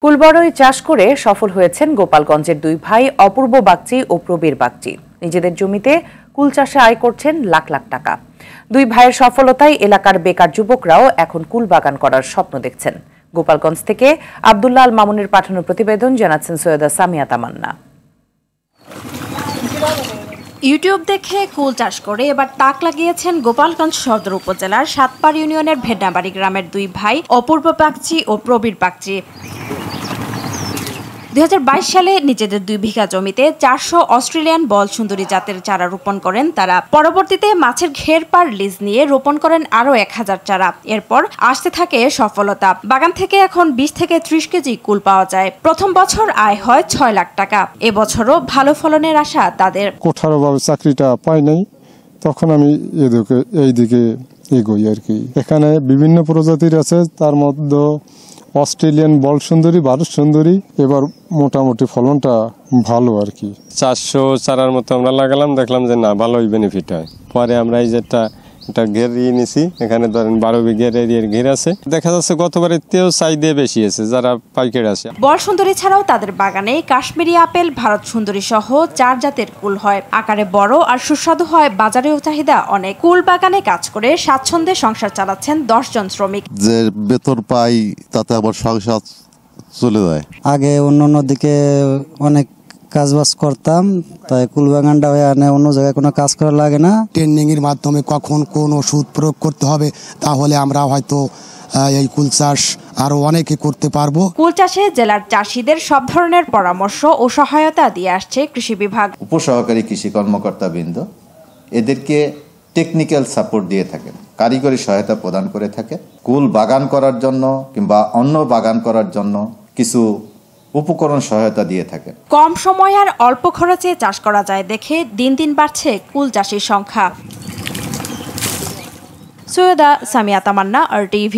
কুলবরই চাষ করে সফল হয়েছেন গোপালগঞ্জের দুই ভাই অপূর্ব বাগচি ও প্রবীর বাগচি। নিজেদের জমিতে কুল চাষে আয় করছেন লাখ লাখ টাকা। দুই ভাইয়ের সফলতায় এলাকার বেকার যুবকরাও এখন কুল বাগান করার স্বপ্ন দেখছেন। গোপালগঞ্জ থেকে আব্দুল্লাহ আল মামুনের পাঠানো প্রতিবেদন জানাচ্ছেন সৈয়দা সামিয়া তামান্না। ইউটিউব দেখে কুল চাষ করে এবার তাক লাগিয়েছেন গোপালগঞ্জ সদর উপজেলার সাতপাড় ইউনিয়নের ভেডনাবাড়ি গ্রামের দুই ভাই অপূর্ব বাগচি ও প্রবীর বাগচি। 2022 সালে নিজেদের 2 বিঘা জমিতে 400 অস্ট্রেলিয়ান বল সুন্দরী জাতের চারা রোপণ করেন তারা। পরবর্তীতে মাছের ঘের পাড় লিজ নিয়ে রোপণ করেন আরও 1000 চারা। এরপর আসতে থাকে সফলতা। বাগান থেকে এখন 20 থেকে 30 কেজি কুল পাওয়া যায়। প্রথম বছর আয় হয় 6 লাখ টাকা। এবছরও ভালো ফলনের আশা তাদের। কোঠারোভাবে চাকরিটা পাই নাই, তখন আমি এইদিকে এগোই আর কি। এখানে বিভিন্ন প্রজাতির আছে, তার মধ্যে অস্ট্রেলিয়ান বল সুন্দরী, ভারত সুন্দরী। এবার মোটামুটি ফলনটা ভালো আর কি। 400 চারার মতো আমরা লাগালাম, দেখলাম যে না, ভালোই বেনিফিট হয়। পরে আমরা এই যেটা ঘের নিয়েছি, এখানে ধরেন 12 বিঘের এরিয়ার ঘের আছে। দেখা যাচ্ছে গতবারের তেও চাহিদা বেশি আছে যারা পাইকারি আছে। বল সুন্দরী ছাড়াও তাদের বাগানে কাশ্মীরি আপেল, ভারত সুন্দরী সহ 4 জাতের কুল হয়। আকারে বড় আর সুস্বাদু হয়, বাজারেও চাহিদা অনেক। কুল বাগানে কাজ করে স্বাচ্ছন্দ্যে সংসার চালাচ্ছেন 10 জন শ্রমিক। যে বেতন পাই তাতে আবার সংসার চলে যায়। আগে অন্য দিকে অনেক কাজবাজ করতাম, তাই কুল বাগানটা হয়ে আনে, অন্য জায়গায় কোনো কাজ করা লাগে না। ট্রেনিং এর মাধ্যমে কখন কোন ওষুধ প্রয়োগ করতে হবে, তাহলে আমরা হয়তো এই কুল চাষ আরো অনেকে করতে পারবো। কুল চাষে জেলার চাষিদের সব ধরনের পরামর্শ ও সহায়তা দিয়ে আসছে কৃষি বিভাগ। উপসহকারী কৃষি কর্মকর্তাবৃন্দ এদেরকে টেকনিক্যাল সাপোর্ট দিয়ে থাকেন, কারিগরি সহায়তা প্রদান করে থাকে। কুল বাগান করার জন্য কিংবা অন্য বাগান করার জন্য কিছু উপকরণ সহায়তা দিয়ে থাকে। কম সময় আর অল্প খরচে চাষ করা যায় দেখে দিন দিন বাড়ছে কুল চাষির সংখ্যা। সৈয়দা সামিয়া তামান্না, RTV।